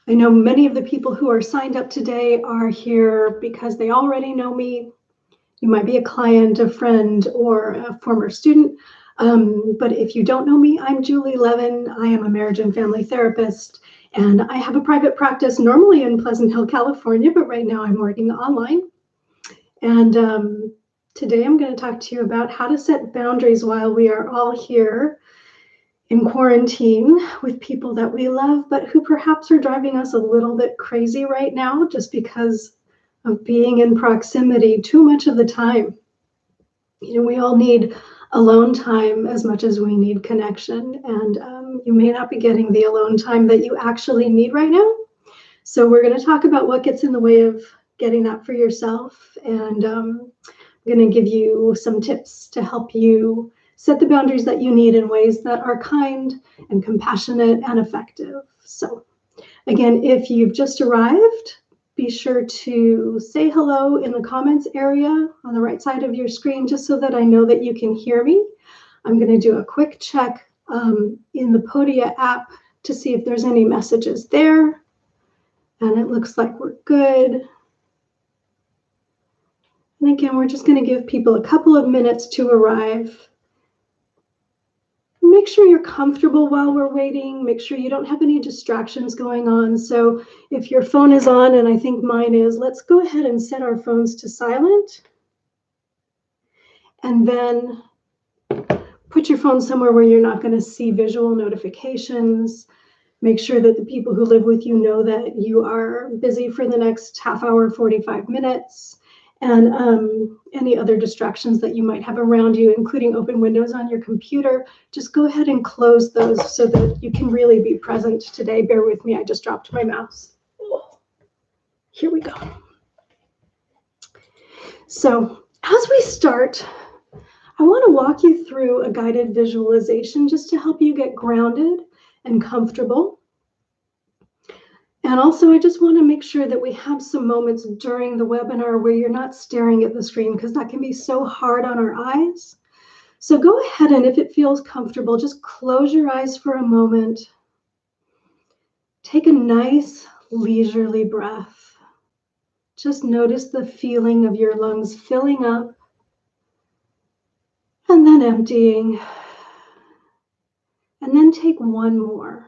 I know many of the people who are signed up today are here because they already know me. You might be a client, a friend, or a former student. But if you don't know me, I'm Julie Levin. I am a marriage and family therapist, and I have a private practice normally in Pleasant Hill, California, but right now I'm working online. And today I'm going to talk to you about how to set boundaries while we are all here in quarantine with people that we love, but who perhaps are driving us a little bit crazy right now just because of being in proximity too much of the time. You know, we all need alone time as much as we need connection, and you may not be getting the alone time that you actually need right now. So we're going to talk about what gets in the way of getting that for yourself, and I'm going to give you some tips to help you set the boundaries that you need in ways that are kind and compassionate and effective. So again, if you've just arrived, be sure to say hello in the comments area on the right side of your screen, just so that I know that you can hear me. I'm going to do a quick check in the Podia app to see if there's any messages there. And it looks like we're good. And again, we're just going to give people a couple of minutes to arrive. Make sure you're comfortable while we're waiting. Make sure you don't have any distractions going on. So if your phone is on, and I think mine is, let's go ahead and set our phones to silent. And then put your phone somewhere where you're not going to see visual notifications. Make sure that the people who live with you know that you are busy for the next half hour, 45 minutes. And any other distractions that you might have around you, including open windows on your computer, just go ahead and close those so that you can really be present today. Bear with me, I just dropped my mouse. Here we go. So as we start, I want to walk you through a guided visualization just to help you get grounded and comfortable. And also, I just want to make sure that we have some moments during the webinar where you're not staring at the screen, because that can be so hard on our eyes. So go ahead, and if it feels comfortable, just close your eyes for a moment. Take a nice leisurely breath. Just notice the feeling of your lungs filling up and then emptying. And then take one more.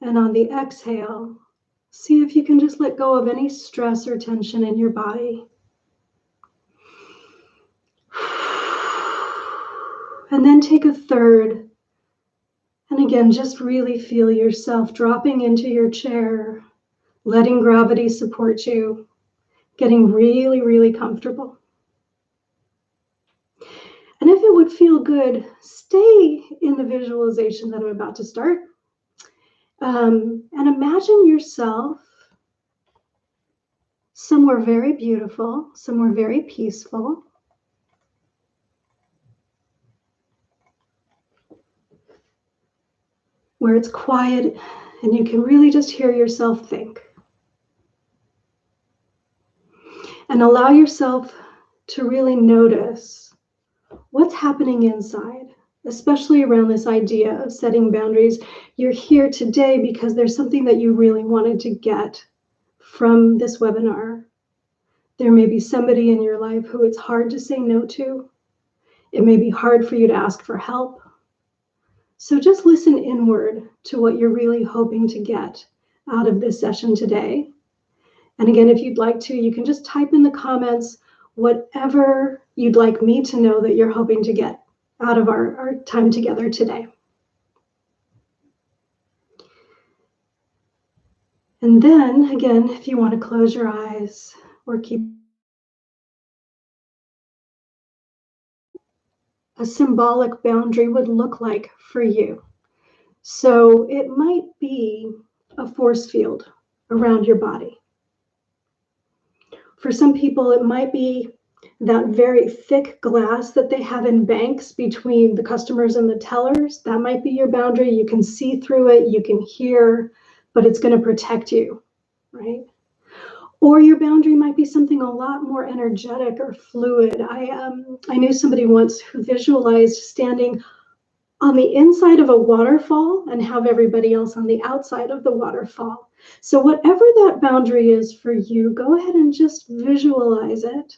And on the exhale, see if you can just let go of any stress or tension in your body. And then take a third. And again, just really feel yourself dropping into your chair, letting gravity support you, getting really, really comfortable. And if it would feel good, stay in the visualization that I'm about to start. And imagine yourself somewhere very beautiful, somewhere very peaceful. Where it's quiet and you can really just hear yourself think. And allow yourself to really notice what's happening inside, especially around this idea of setting boundaries. You're here today because there's something that you really wanted to get from this webinar. There may be somebody in your life who it's hard to say no to. It may be hard for you to ask for help. So just listen inward to what you're really hoping to get out of this session today. And again, if you'd like to, you can just type in the comments whatever you'd like me to know that you're hoping to get out of our time together today. And then again, if you want to close your eyes or keep a symbolic boundary would look like for you. So it might be a force field around your body. For some people, it might be that very thick glass that they have in banks between the customers and the tellers. That might be your boundary. You can see through it, you can hear, but it's going to protect you, right? Or your boundary might be something a lot more energetic or fluid. I knew somebody once who visualized standing on the inside of a waterfall and have everybody else on the outside of the waterfall. So whatever that boundary is for you, go ahead and just visualize it.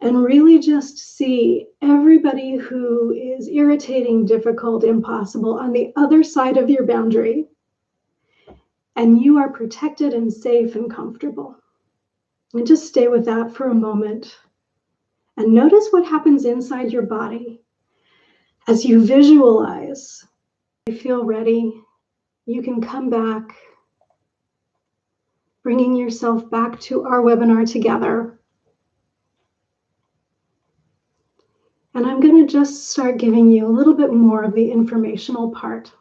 And really just see everybody who is irritating, difficult, impossible on the other side of your boundary. And you are protected and safe and comfortable. And just stay with that for a moment. And notice what happens inside your body. As you visualize, you feel ready, you can come back, bringing yourself back to our webinar together. And I'm going to just start giving you a little bit more of the informational part.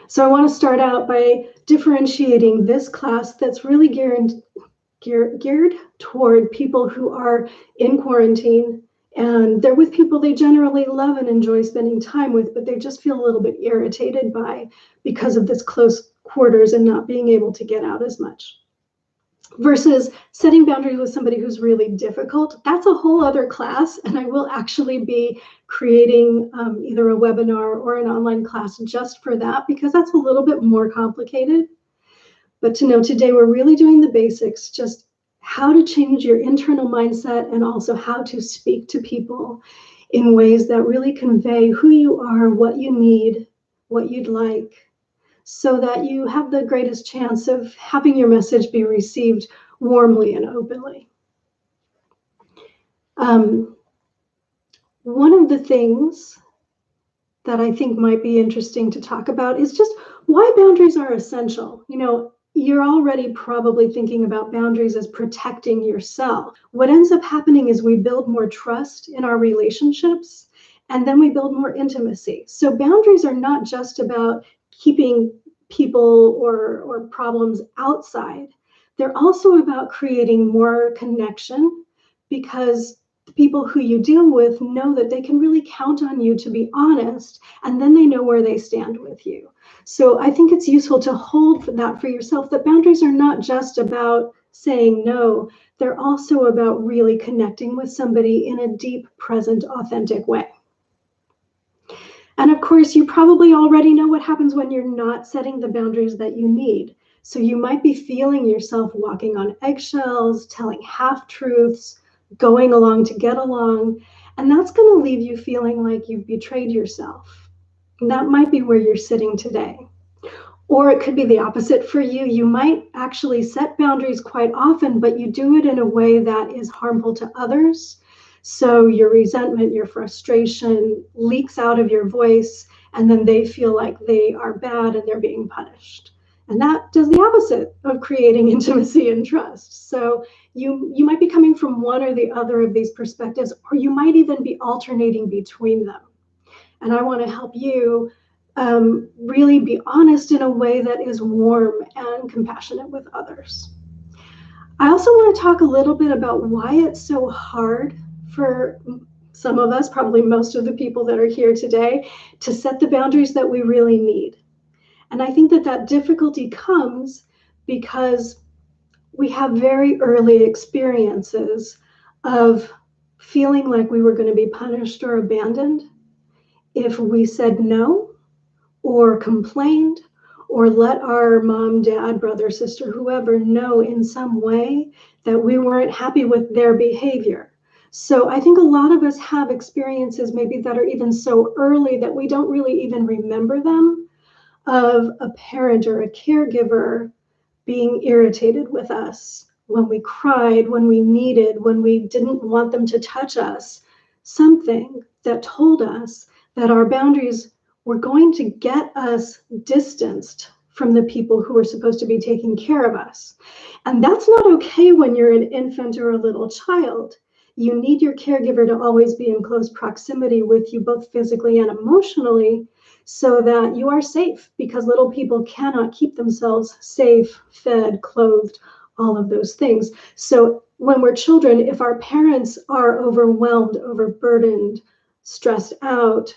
So I want to start out by differentiating this class that's really geared toward people who are in quarantine, and they're with people they generally love and enjoy spending time with, but they just feel a little bit irritated by because of this close quarters and not being able to get out as much. Versus setting boundaries with somebody who's really difficult. That's a whole other class, and I will actually be creating either a webinar or an online class just for that, because that's a little bit more complicated. But to know today we're really doing the basics, just how to change your internal mindset and also how to speak to people in ways that really convey who you are, what you need, what you'd like, so that you have the greatest chance of having your message be received warmly and openly. One of the things that I think might be interesting to talk about is just why boundaries are essential. You know, you're already probably thinking about boundaries as protecting yourself. What ends up happening is we build more trust in our relationships, and then we build more intimacy. So boundaries are not just about keeping people or problems outside. They're also about creating more connection, because the people who you deal with know that they can really count on you to be honest, and then they know where they stand with you. So I think it's useful to hold that for yourself, that boundaries are not just about saying no, they're also about really connecting with somebody in a deep, present, authentic way. And of course, you probably already know what happens when you're not setting the boundaries that you need. So you might be feeling yourself walking on eggshells, telling half-truths, going along to get along, and that's going to leave you feeling like you've betrayed yourself. And that might be where you're sitting today. Or it could be the opposite for you. You might actually set boundaries quite often, but you do it in a way that is harmful to others. So your resentment, your frustration leaks out of your voice, and then they feel like they are bad and they're being punished. And that does the opposite of creating intimacy and trust. So you might be coming from one or the other of these perspectives, or you might even be alternating between them. And I want to help you really be honest in a way that is warm and compassionate with others. I also want to talk a little bit about why it's so hard for some of us, probably most of the people that are here today, to set the boundaries that we really need. And I think that difficulty comes because we have very early experiences of feeling like we were going to be punished or abandoned if we said no, or complained, or let our mom, dad, brother, sister, whoever know in some way that we weren't happy with their behavior. So I think a lot of us have experiences maybe that are even so early that we don't really even remember them, of a parent or a caregiver being irritated with us when we cried, when we needed, when we didn't want them to touch us, something that told us that our boundaries were going to get us distanced from the people who are supposed to be taking care of us. And that's not okay when you're an infant or a little child. You need your caregiver to always be in close proximity with you, both physically and emotionally, so that you are safe, because little people cannot keep themselves safe, fed, clothed, all of those things. So when we're children, if our parents are overwhelmed, overburdened, stressed out,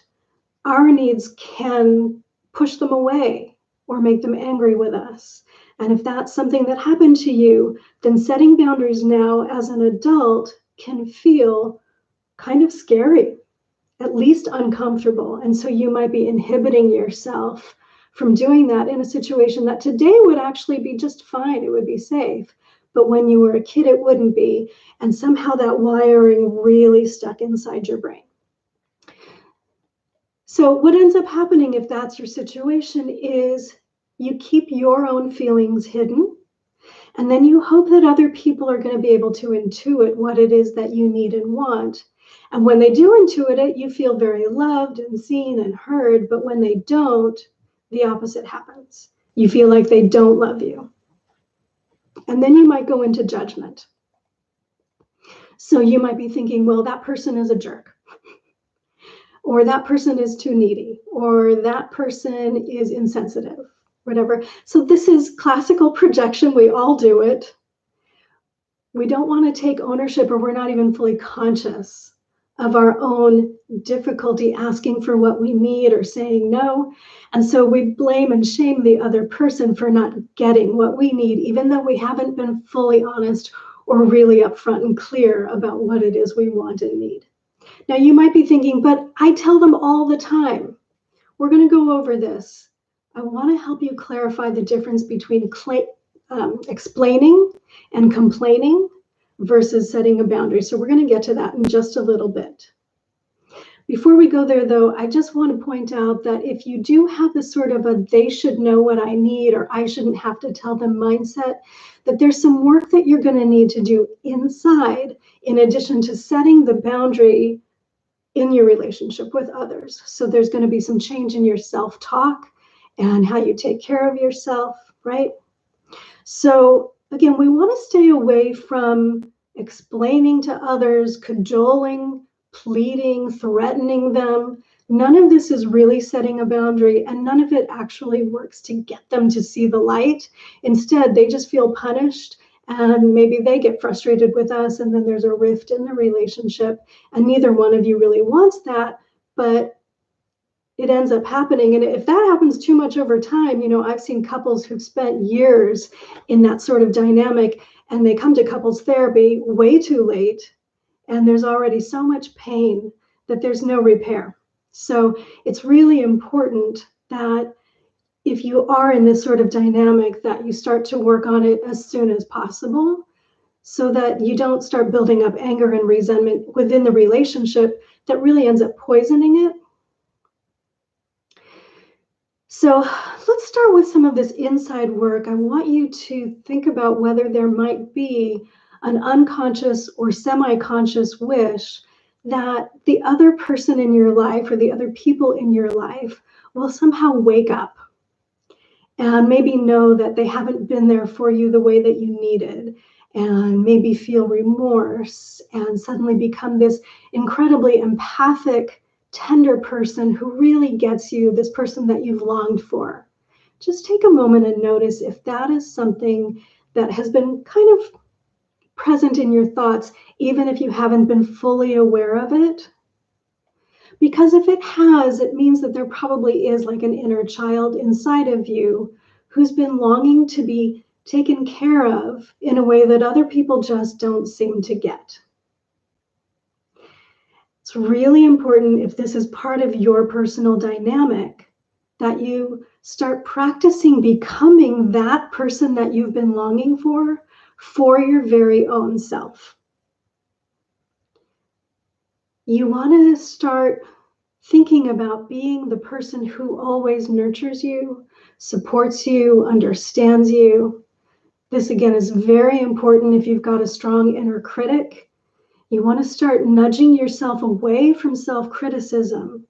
our needs can push them away or make them angry with us. And if that's something that happened to you, then setting boundaries now as an adult can feel kind of scary. at least uncomfortable. And so you might be inhibiting yourself from doing that in a situation that today would actually be just fine. It would be safe. But when you were a kid, it wouldn't be. And somehow that wiring really stuck inside your brain. So what ends up happening if that's your situation is you keep your own feelings hidden, and then you hope that other people are going to be able to intuit what it is that you need and want. And when they do intuit it, you feel very loved and seen and heard. But when they don't, the opposite happens. You feel like they don't love you. And then you might go into judgment. So you might be thinking, well, that person is a jerk, or that person is too needy, or that person is insensitive, whatever. So this is classical projection. We all do it. We don't want to take ownership, or we're not even fully conscious of our own difficulty asking for what we need or saying no. And so we blame and shame the other person for not getting what we need, even though we haven't been fully honest or really upfront and clear about what it is we want and need. Now you might be thinking, but I tell them all the time. We're going to go over this. I want to help you clarify the difference between explaining and complaining versus setting a boundary. So we're going to get to that in just a little bit. Before we go there, though, I just want to point out that if you do have this sort of a they should know what I need or I shouldn't have to tell them mindset, that there's some work that you're going to need to do inside in addition to setting the boundary in your relationship with others. So there's going to be some change in your self-talk and how you take care of yourself, right? So again, we want to stay away from explaining to others, cajoling, pleading, threatening them. None of this is really setting a boundary, and none of it actually works to get them to see the light. Instead, they just feel punished, and maybe they get frustrated with us, and then there's a rift in the relationship, and neither one of you really wants that, but it ends up happening. And if that happens too much over time, I've seen couples who've spent years in that sort of dynamic, and they come to couples therapy way too late, and there's already so much pain that there's no repair. So it's really important that if you are in this sort of dynamic, that you start to work on it as soon as possible so that you don't start building up anger and resentment within the relationship that really ends up poisoning it. So let's start with some of this inside work. I want you to think about whether there might be an unconscious or semi-conscious wish that the other person in your life or the other people in your life will somehow wake up and maybe know that they haven't been there for you the way that you needed, and maybe feel remorse and suddenly become this incredibly empathic, tender person who really gets you, this person that you've longed for. Just take a moment and notice if that is something that has been kind of present in your thoughts, even if you haven't been fully aware of it. Because if it has, it means that there probably is like an inner child inside of you who's been longing to be taken care of in a way that other people just don't seem to get. It's really important, if this is part of your personal dynamic, that you start practicing becoming that person that you've been longing for your very own self. You want to start thinking about being the person who always nurtures you, supports you, understands you. This, again, is very important if you've got a strong inner critic. You want to start nudging yourself away from self-criticism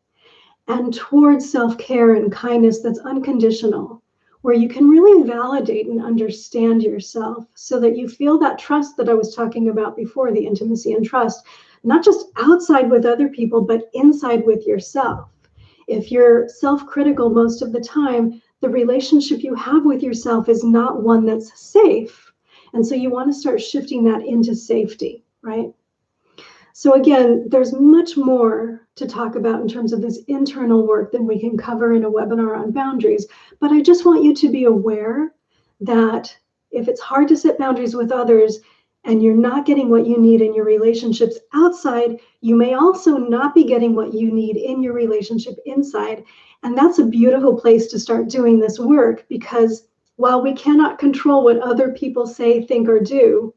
and towards self-care and kindness that's unconditional, where you can really validate and understand yourself so that you feel that trust that I was talking about before, the intimacy and trust, not just outside with other people, but inside with yourself. If you're self-critical most of the time, the relationship you have with yourself is not one that's safe. And so you want to start shifting that into safety, right? So again, there's much more to talk about in terms of this internal work than we can cover in a webinar on boundaries. But I just want you to be aware that if it's hard to set boundaries with others, and you're not getting what you need in your relationships outside, you may also not be getting what you need in your relationship inside. And that's a beautiful place to start doing this work, because while we cannot control what other people say, think, or do,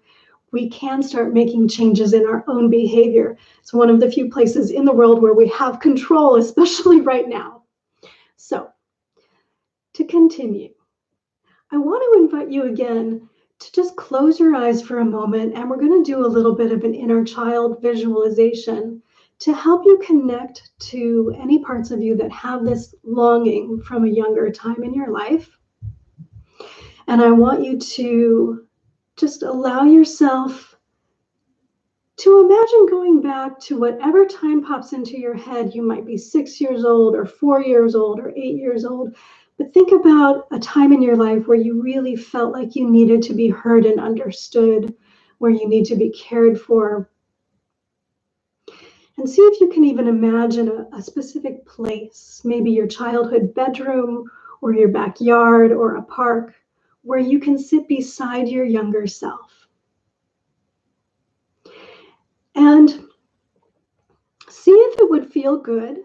we can start making changes in our own behavior. It's one of the few places in the world where we have control, especially right now. So, to continue, I want to invite you again to just close your eyes for a moment, and we're going to do a little bit of an inner child visualization to help you connect to any parts of you that have this longing from a younger time in your life. And I want you to just allow yourself to imagine going back to whatever time pops into your head. You might be 6 years old or 4 years old or 8 years old, but think about a time in your life where you really felt like you needed to be heard and understood, where you need to be cared for. And see if you can even imagine a specific place, maybe your childhood bedroom or your backyard or a park, where you can sit beside your younger self. And see if it would feel good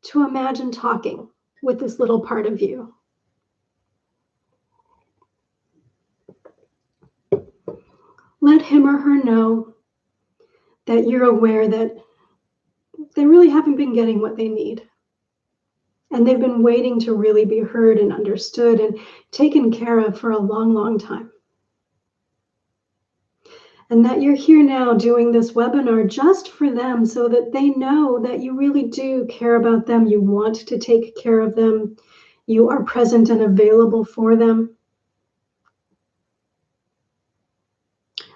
to imagine talking with this little part of you. Let him or her know that you're aware that they really haven't been getting what they need. And they've been waiting to really be heard and understood and taken care of for a long, long time. And that you're here now doing this webinar just for them, so that they know that you really do care about them. You want to take care of them. You are present and available for them.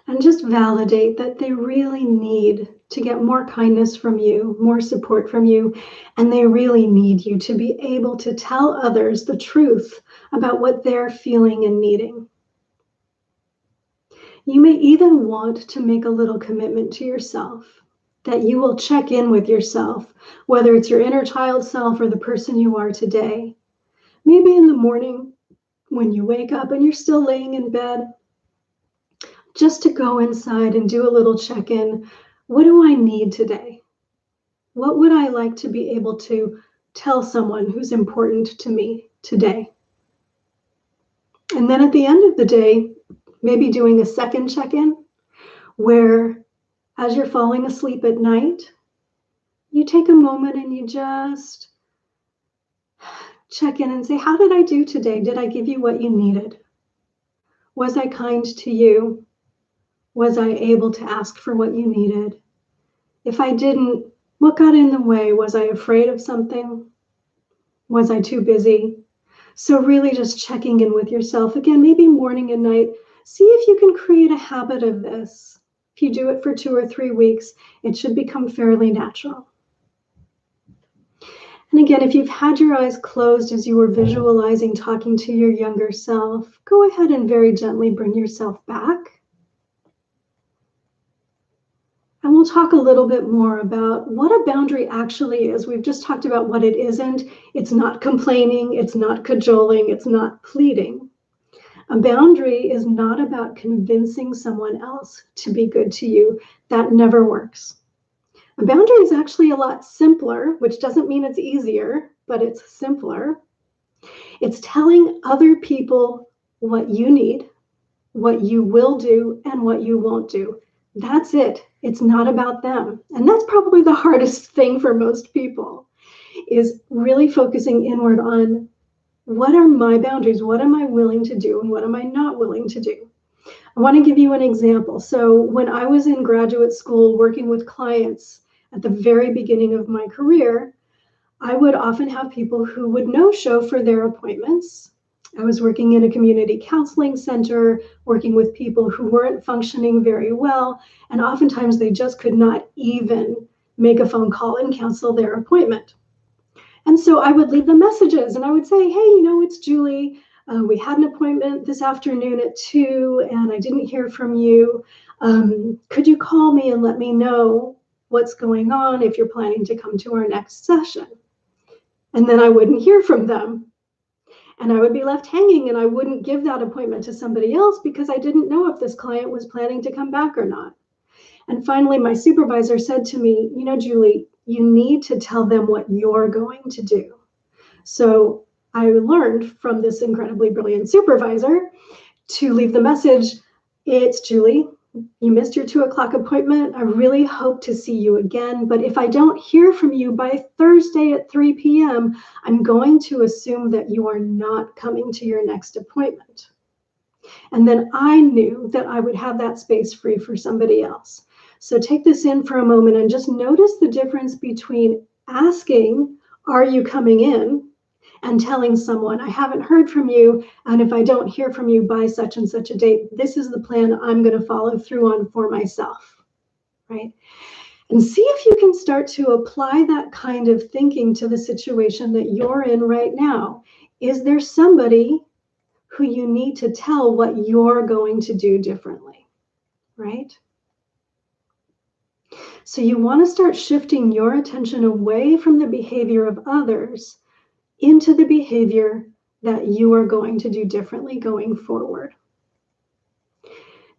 And just validate that they really need to get more kindness from you, more support from you, and they really need you to be able to tell others the truth about what they're feeling and needing. You may even want to make a little commitment to yourself that you will check in with yourself, whether it's your inner child self or the person you are today. Maybe in the morning when you wake up and you're still laying in bed, just to go inside and do a little check-in. What do I need today? What would I like to be able to tell someone who's important to me today? And then at the end of the day, maybe doing a second check-in where, as you're falling asleep at night, you take a moment and you just check in and say, how did I do today? Did I give you what you needed? Was I kind to you? Was I able to ask for what you needed? If I didn't, what got in the way? Was I afraid of something? Was I too busy? So really just checking in with yourself again, maybe morning and night. See if you can create a habit of this. If you do it for 2 or 3 weeks, it should become fairly natural. And again, if you've had your eyes closed as you were visualizing talking to your younger self, go ahead and very gently bring yourself back. And we'll talk a little bit more about what a boundary actually is. We've just talked about what it isn't. It's not complaining, it's not cajoling, it's not pleading. A boundary is not about convincing someone else to be good to you. That never works. A boundary is actually a lot simpler, which doesn't mean it's easier, but it's simpler. It's telling other people what you need, what you will do, and what you won't do. That's it. It's not about them. And that's probably the hardest thing for most people, is really focusing inward on what are my boundaries? What am I willing to do? And what am I not willing to do? I want to give you an example. So when I was in graduate school working with clients at the very beginning of my career, I would often have people who would no-show for their appointments. I was working in a community counseling center, working with people who weren't functioning very well, and oftentimes they just could not even make a phone call and cancel their appointment. And so I would leave them messages and I would say, hey, it's Julie. We had an appointment this afternoon at 2 and I didn't hear from you. Could you call me and let me know what's going on if you're planning to come to our next session? And then I wouldn't hear from them. And I would be left hanging, and I wouldn't give that appointment to somebody else because I didn't know if this client was planning to come back or not. And finally, my supervisor said to me, you know, Julie, you need to tell them what you're going to do. So I learned from this incredibly brilliant supervisor to leave the message, it's Julie. You missed your 2:00 appointment. I really hope to see you again. But if I don't hear from you by Thursday at 3 p.m., I'm going to assume that you are not coming to your next appointment. And then I knew that I would have that space free for somebody else. So take this in for a moment and just notice the difference between asking, are you coming in? And telling someone, I haven't heard from you, and if I don't hear from you by such and such a date, this is the plan I'm going to follow through on for myself, right? And see if you can start to apply that kind of thinking to the situation that you're in right now. Is there somebody who you need to tell what you're going to do differently, right? So you want to start shifting your attention away from the behavior of others into the behavior that you are going to do differently going forward.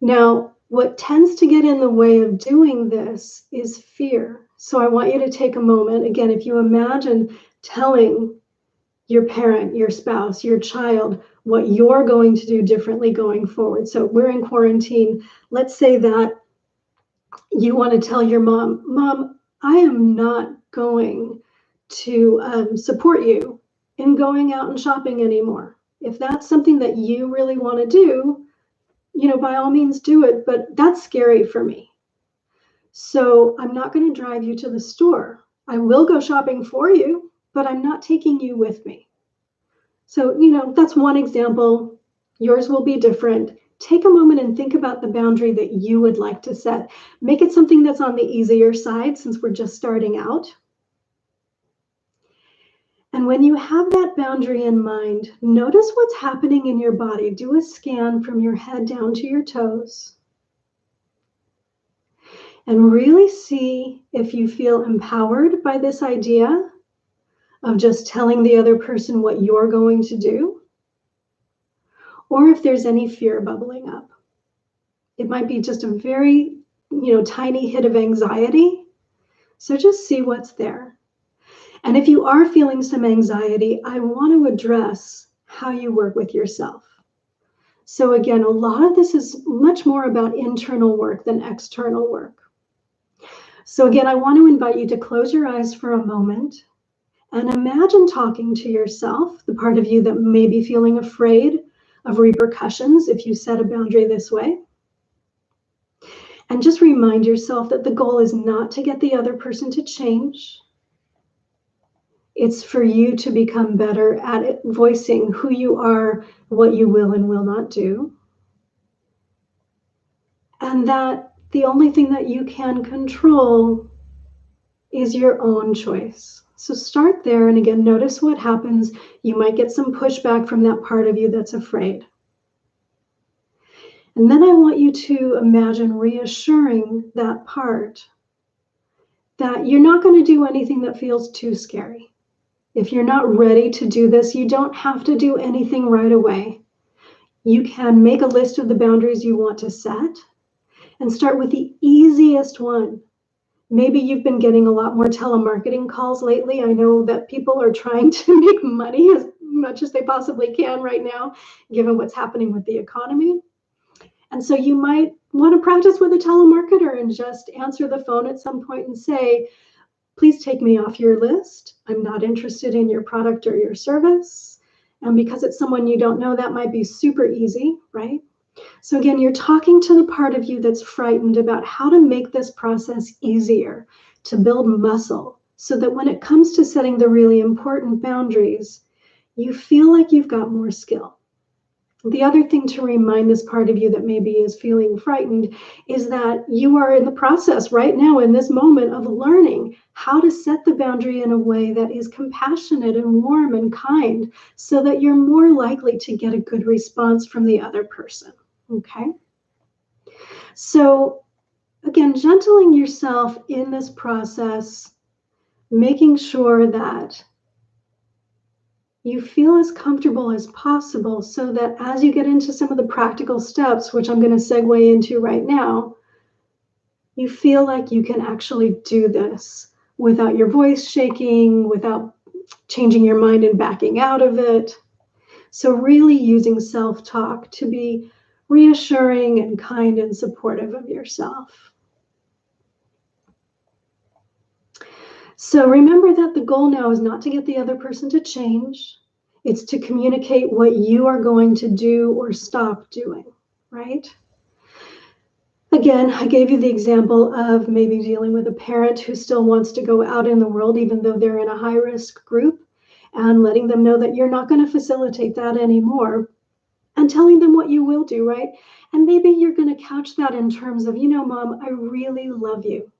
Now, what tends to get in the way of doing this is fear. So I want you to take a moment. Again, if you imagine telling your parent, your spouse, your child, what you're going to do differently going forward. So we're in quarantine. Let's say that you want to tell your mom, Mom, I am not going to support you in going out and shopping anymore. If that's something that you really want to do, you know, by all means do it, but that's scary for me. So I'm not going to drive you to the store. I will go shopping for you, but I'm not taking you with me. So, you know, that's one example. Yours will be different. Take a moment and think about the boundary that you would like to set. Make it something that's on the easier side since we're just starting out. And when you have that boundary in mind, notice what's happening in your body. Do a scan from your head down to your toes. And really see if you feel empowered by this idea of just telling the other person what you're going to do, or if there's any fear bubbling up. It might be just a very, tiny hit of anxiety. So just see what's there. And if you are feeling some anxiety, I want to address how you work with yourself. So again, a lot of this is much more about internal work than external work. So again, I want to invite you to close your eyes for a moment and imagine talking to yourself, the part of you that may be feeling afraid of repercussions if you set a boundary this way. And just remind yourself that the goal is not to get the other person to change. It's for you to become better at it, voicing who you are, what you will and will not do. And that the only thing that you can control is your own choice. So start there. And again, notice what happens. You might get some pushback from that part of you that's afraid. And then I want you to imagine reassuring that part that you're not going to do anything that feels too scary. If you're not ready to do this, you don't have to do anything right away. You can make a list of the boundaries you want to set and start with the easiest one. Maybe you've been getting a lot more telemarketing calls lately. I know that people are trying to make money as much as they possibly can right now, given what's happening with the economy. And so you might want to practice with a telemarketer and just answer the phone at some point and say, please take me off your list. I'm not interested in your product or your service. And because it's someone you don't know, that might be super easy, right? So again, you're talking to the part of you that's frightened about how to make this process easier, to build muscle, so that when it comes to setting the really important boundaries, you feel like you've got more skill. The other thing to remind this part of you that maybe is feeling frightened is that you are in the process right now in this moment of learning how to set the boundary in a way that is compassionate and warm and kind so that you're more likely to get a good response from the other person, okay? So again, gentling yourself in this process, making sure that you feel as comfortable as possible so that as you get into some of the practical steps, which I'm going to segue into right now, you feel like you can actually do this without your voice shaking, without changing your mind and backing out of it. So really using self-talk to be reassuring and kind and supportive of yourself. So remember that the goal now is not to get the other person to change. It's to communicate what you are going to do or stop doing, right? Again, I gave you the example of maybe dealing with a parent who still wants to go out in the world even though they're in a high-risk group, and letting them know that you're not going to facilitate that anymore, and telling them what you will do, right? And maybe you're going to couch that in terms of, Mom, I really love you.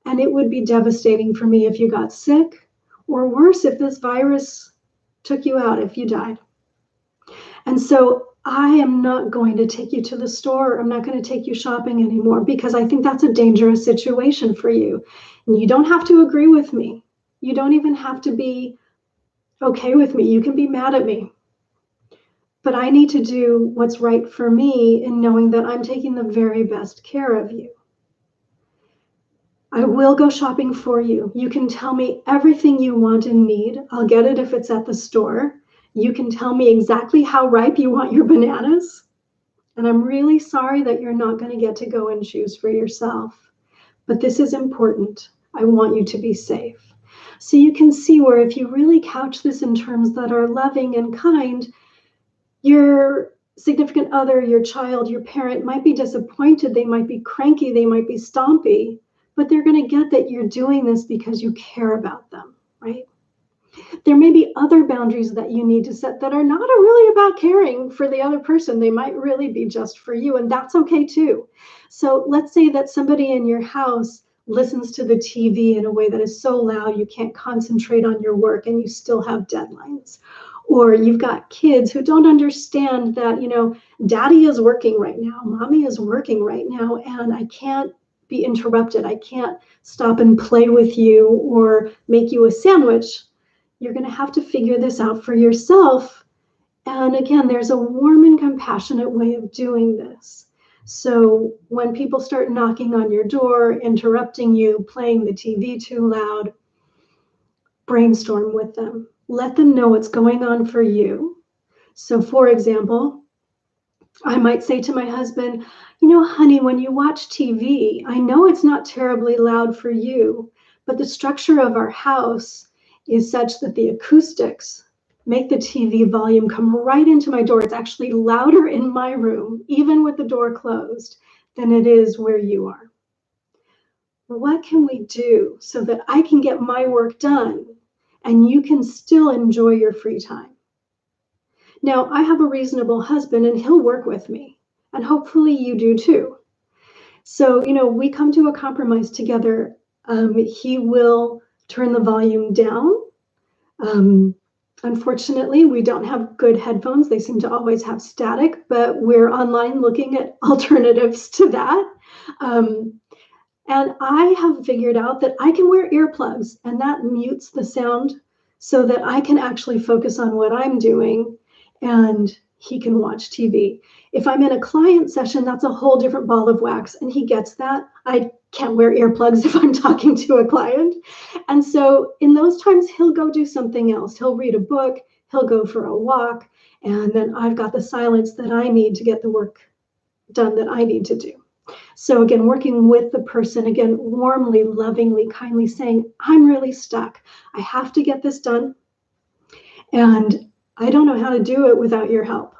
And it would be devastating for me if you got sick, or worse, if this virus took you out, if you died. And so I am not going to take you to the store. I'm not going to take you shopping anymore because I think that's a dangerous situation for you. And you don't have to agree with me. You don't even have to be okay with me. You can be mad at me. But I need to do what's right for me in knowing that I'm taking the very best care of you. I will go shopping for you. You can tell me everything you want and need. I'll get it if it's at the store. You can tell me exactly how ripe you want your bananas. And I'm really sorry that you're not going to get to go and choose for yourself. But this is important. I want you to be safe. So you can see where if you really couch this in terms that are loving and kind, your significant other, your child, your parent might be disappointed. They might be cranky. They might be stompy. But they're going to get that you're doing this because you care about them, right? There may be other boundaries that you need to set that are not really about caring for the other person. They might really be just for you, and that's okay too. So let's say that somebody in your house listens to the TV in a way that is so loud you can't concentrate on your work and you still have deadlines. Or you've got kids who don't understand that, daddy is working right now, mommy is working right now, and I can't be interrupted. I can't stop and play with you or make you a sandwich. You're going to have to figure this out for yourself. And again, there's a warm and compassionate way of doing this. So when people start knocking on your door, interrupting you, playing the TV too loud, brainstorm with them. Let them know what's going on for you. So for example, I might say to my husband, honey, when you watch TV, I know it's not terribly loud for you, but the structure of our house is such that the acoustics make the TV volume come right into my door. It's actually louder in my room, even with the door closed, than it is where you are. What can we do so that I can get my work done and you can still enjoy your free time? Now, I have a reasonable husband and he'll work with me, and hopefully you do too. So, we come to a compromise together. He will turn the volume down. Unfortunately, we don't have good headphones. They seem to always have static, but we're online looking at alternatives to that. And I have figured out that I can wear earplugs, and that mutes the sound so that I can actually focus on what I'm doing and he can watch TV. If I'm in a client session, that's a whole different ball of wax, and he gets that. I can't wear earplugs if I'm talking to a client. And so in those times, he'll go do something else. He'll read a book, he'll go for a walk, and then I've got the silence that I need to get the work done that I need to do. So again, working with the person, again, warmly, lovingly, kindly saying, I'm really stuck. I have to get this done. And I don't know how to do it without your help.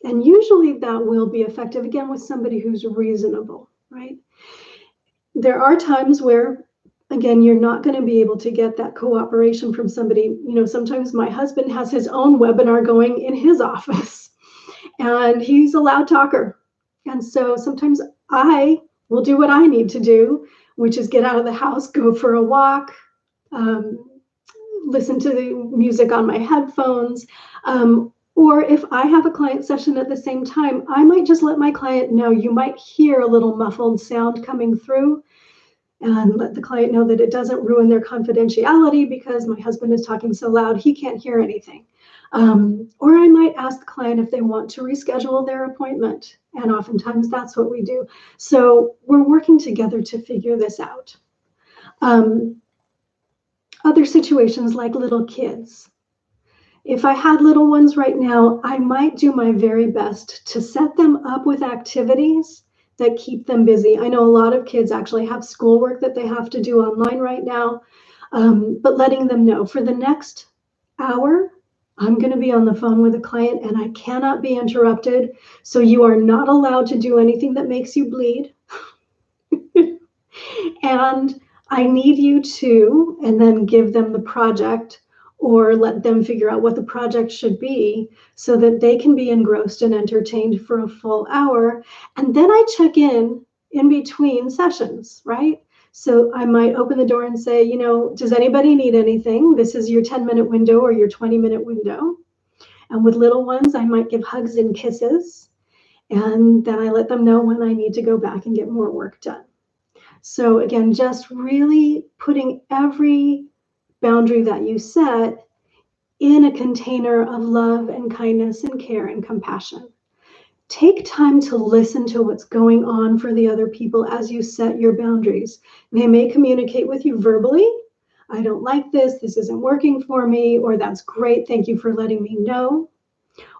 And usually that will be effective, again, with somebody who's reasonable, right? There are times where, again, you're not going to be able to get that cooperation from somebody. Sometimes my husband has his own webinar going in his office, and he's a loud talker. And so sometimes I will do what I need to do, which is get out of the house, go for a walk, listen to the music on my headphones. Or if I have a client session at the same time, I might just let my client know you might hear a little muffled sound coming through. and let the client know that it doesn't ruin their confidentiality because my husband is talking so loud he can't hear anything. Or I might ask the client if they want to reschedule their appointment, and oftentimes that's what we do. So we're working together to figure this out. Other situations like little kids. If I had little ones right now, I might do my very best to set them up with activities that keep them busy. I know a lot of kids actually have schoolwork that they have to do online right now, but letting them know for the next hour, I'm going to be on the phone with a client and I cannot be interrupted. So you are not allowed to do anything that makes you bleed. And I need you to, and then give them the project or let them figure out what the project should be so that they can be engrossed and entertained for a full hour. And then I check in between sessions, right? So I might open the door and say, does anybody need anything? This is your 10-minute window or your 20-minute window. And with little ones, I might give hugs and kisses. And then I let them know when I need to go back and get more work done. So again, just really putting every boundary that you set in a container of love and kindness and care and compassion. Take time to listen to what's going on for the other people as you set your boundaries. They may communicate with you verbally. I don't like this. This isn't working for me. Or that's great. Thank you for letting me know.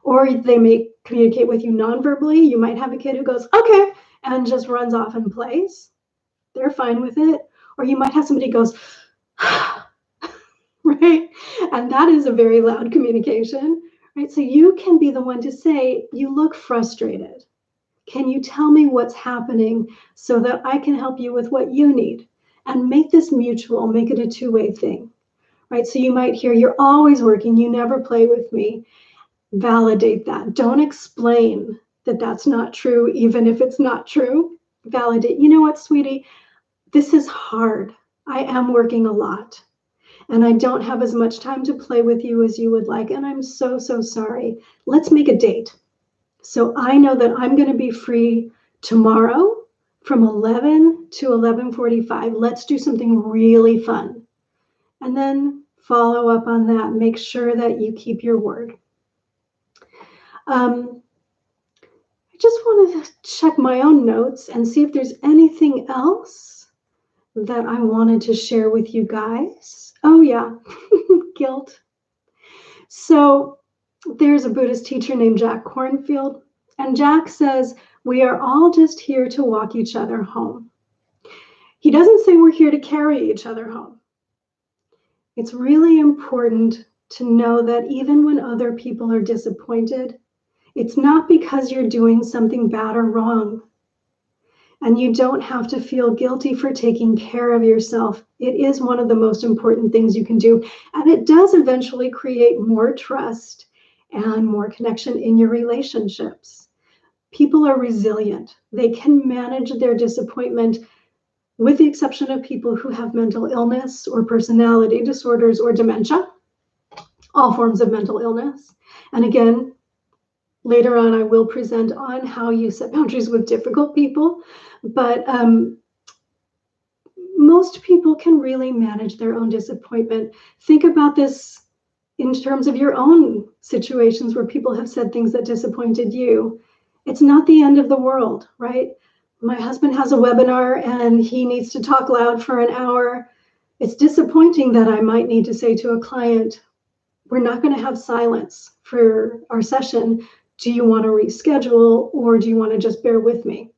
Or they may communicate with you non-verbally. You might have a kid who goes, okay, and just runs off and plays. They're fine with it. Or you might have somebody who goes, right? And that is a very loud communication, right? So you can be the one to say, you look frustrated. Can you tell me what's happening so that I can help you with what you need? And make this mutual, make it a two-way thing, right? So you might hear, you're always working, you never play with me. Validate that. Don't explain that that's not true, even if it's not true. Validate, you know what, sweetie? This is hard. I am working a lot. And I don't have as much time to play with you as you would like. And I'm so, so sorry. Let's make a date. So I know that I'm going to be free tomorrow from 11 to 11:45. Let's do something really fun. And then follow up on that. Make sure that you keep your word. I just want to check my own notes and see if there's anything else that I wanted to share with you guys. Oh yeah, guilt. So there's a Buddhist teacher named Jack Kornfield, and Jack says, we are all just here to walk each other home. He doesn't say we're here to carry each other home. It's really important to know that even when other people are disappointed, it's not because you're doing something bad or wrong. And you don't have to feel guilty for taking care of yourself. It is one of the most important things you can do. And it does eventually create more trust and more connection in your relationships. People are resilient. They can manage their disappointment, with the exception of people who have mental illness or personality disorders or dementia, all forms of mental illness. And again, later on, I will present on how you set boundaries with difficult people, but most people can really manage their own disappointment. Think about this in terms of your own situations where people have said things that disappointed you. It's not the end of the world, right? My husband has a webinar and he needs to talk loud for an hour. It's disappointing that I might need to say to a client, we're not going to have silence for our session. Do you want to reschedule or do you want to just bear with me?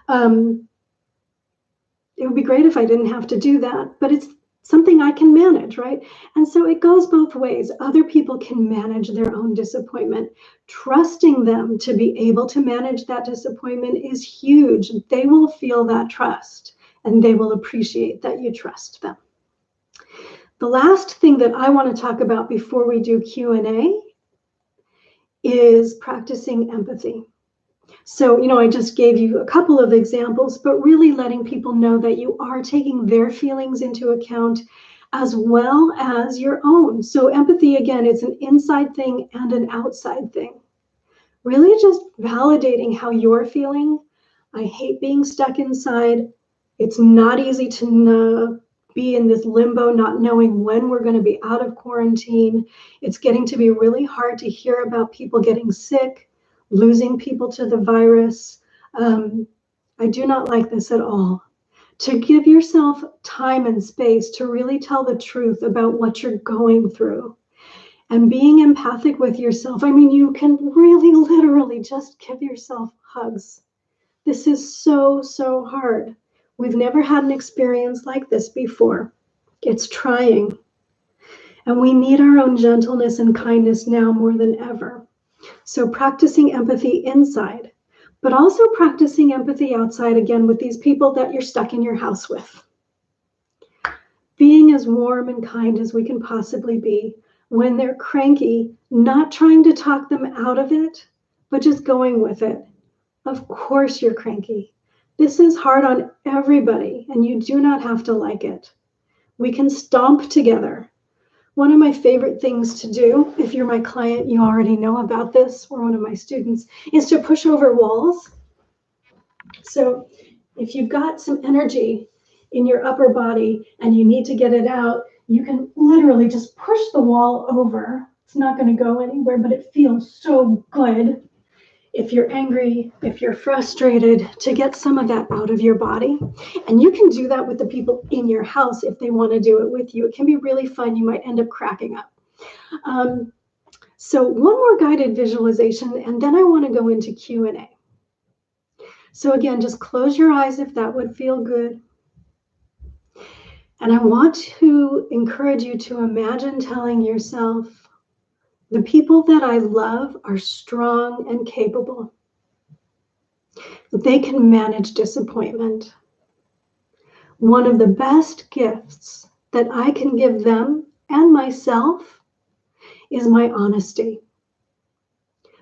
It would be great if I didn't have to do that, but it's something I can manage, right? And so it goes both ways. Other people can manage their own disappointment. Trusting them to be able to manage that disappointment is huge. They will feel that trust and they will appreciate that you trust them. The last thing that I want to talk about before we do Q&A is practicing empathy. So, I just gave you a couple of examples, but really letting people know that you are taking their feelings into account as well as your own. So empathy, again, it's an inside thing and an outside thing. Really just validating how you're feeling. I hate being stuck inside. It's not easy to be in this limbo, not knowing when we're going to be out of quarantine. It's getting to be really hard to hear about people getting sick, losing people to the virus. I do not like this at all. To give yourself time and space to really tell the truth about what you're going through and being empathic with yourself. I mean, you can really literally just give yourself hugs. This is so, so hard. We've never had an experience like this before. It's trying. And we need our own gentleness and kindness now more than ever. So practicing empathy inside, but also practicing empathy outside again with these people that you're stuck in your house with. Being as warm and kind as we can possibly be when they're cranky, not trying to talk them out of it, but just going with it. Of course you're cranky. This is hard on everybody, and you do not have to like it. We can stomp together. One of my favorite things to do, if you're my client, you already know about this, or one of my students, is to push over walls. So if you've got some energy in your upper body and you need to get it out, you can literally just push the wall over. It's not going to go anywhere, but it feels so good. If you're angry, if you're frustrated, to get some of that out of your body. And you can do that with the people in your house if they want to do it with you. It can be really fun. You might end up cracking up. So one more guided visualization, and then I want to go into Q&A. So again, just close your eyes if that would feel good. And I want to encourage you to imagine telling yourself, the people that I love are strong and capable. They can manage disappointment. One of the best gifts that I can give them and myself is my honesty.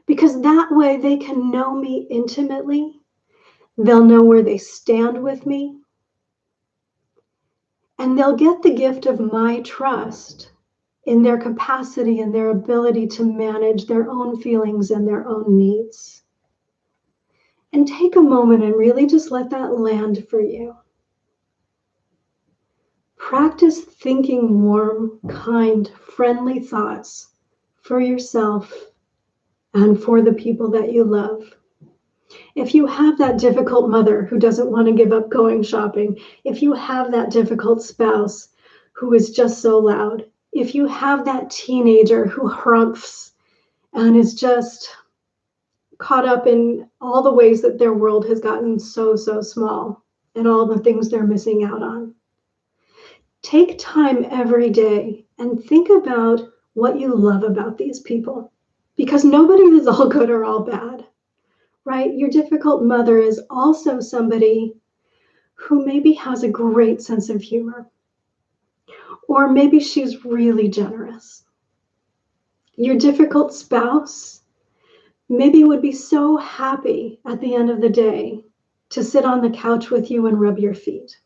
Because that way they can know me intimately. They'll know where they stand with me. And they'll get the gift of my trust in their capacity and their ability to manage their own feelings and their own needs. And take a moment and really just let that land for you. Practice thinking warm, kind, friendly thoughts for yourself and for the people that you love. If you have that difficult mother who doesn't want to give up going shopping, if you have that difficult spouse who is just so loud, if you have that teenager who harumphs and is just caught up in all the ways that their world has gotten so, so small and all the things they're missing out on, take time every day and think about what you love about these people, because nobody is all good or all bad, right? Your difficult mother is also somebody who maybe has a great sense of humor, or maybe she's really generous. Your difficult spouse maybe would be so happy at the end of the day to sit on the couch with you and rub your feet.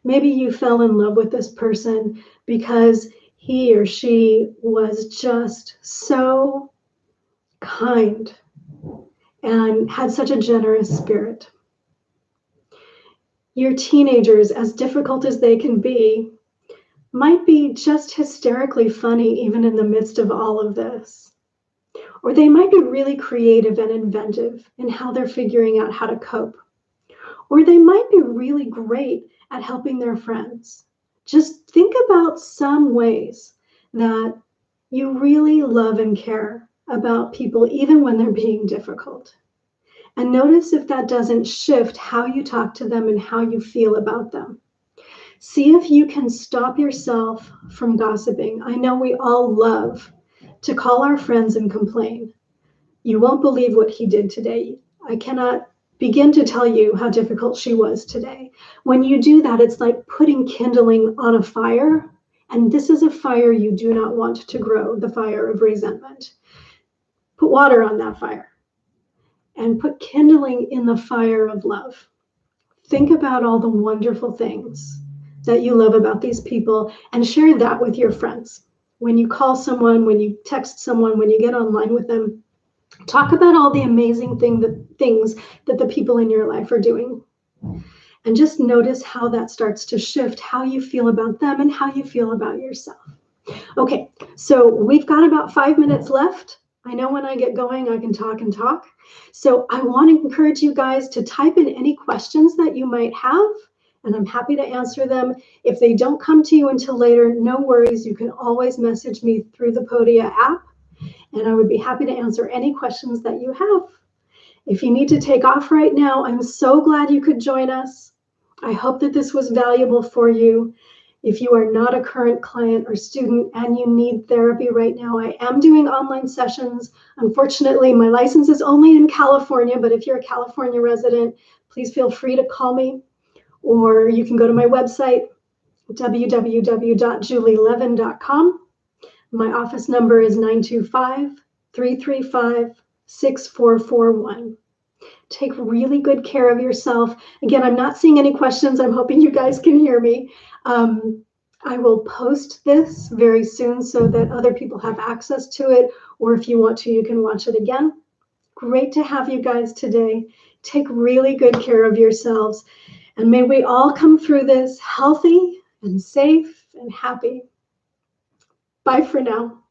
Maybe you fell in love with this person because he or she was just so kind and had such a generous spirit. Your teenagers, as difficult as they can be, might be just hysterically funny even in the midst of all of this. Or they might be really creative and inventive in how they're figuring out how to cope. Or they might be really great at helping their friends. Just think about some ways that you really love and care about people, even when they're being difficult. And notice if that doesn't shift how you talk to them and how you feel about them. See if you can stop yourself from gossiping. I know we all love to call our friends and complain. You won't believe what he did today. I cannot begin to tell you how difficult she was today. When you do that, it's like putting kindling on a fire. And this is a fire you do not want to grow, the fire of resentment. Put water on that fire and put kindling in the fire of love. Think about all the wonderful things that you love about these people and share that with your friends. When you call someone, when you text someone, when you get online with them, talk about all the amazing things that the people in your life are doing. And just notice how that starts to shift how you feel about them and how you feel about yourself. Okay, so we've got about 5 minutes left. I know when I get going, I can talk and talk. So I want to encourage you guys to type in any questions that you might have, and I'm happy to answer them. If they don't come to you until later, no worries. You can always message me through the Podia app, and I would be happy to answer any questions that you have. If you need to take off right now, I'm so glad you could join us. I hope that this was valuable for you. If you are not a current client or student and you need therapy right now, I am doing online sessions. Unfortunately, my license is only in California, but if you're a California resident, please feel free to call me, or you can go to my website, www.julielevin.com. My office number is 925-335-6441. Take really good care of yourself. Again, I'm not seeing any questions. I'm hoping you guys can hear me. I will post this very soon so that other people have access to it, or if you want to, you can watch it again. Great to have you guys today. Take really good care of yourselves, and may we all come through this healthy and safe and happy. Bye for now.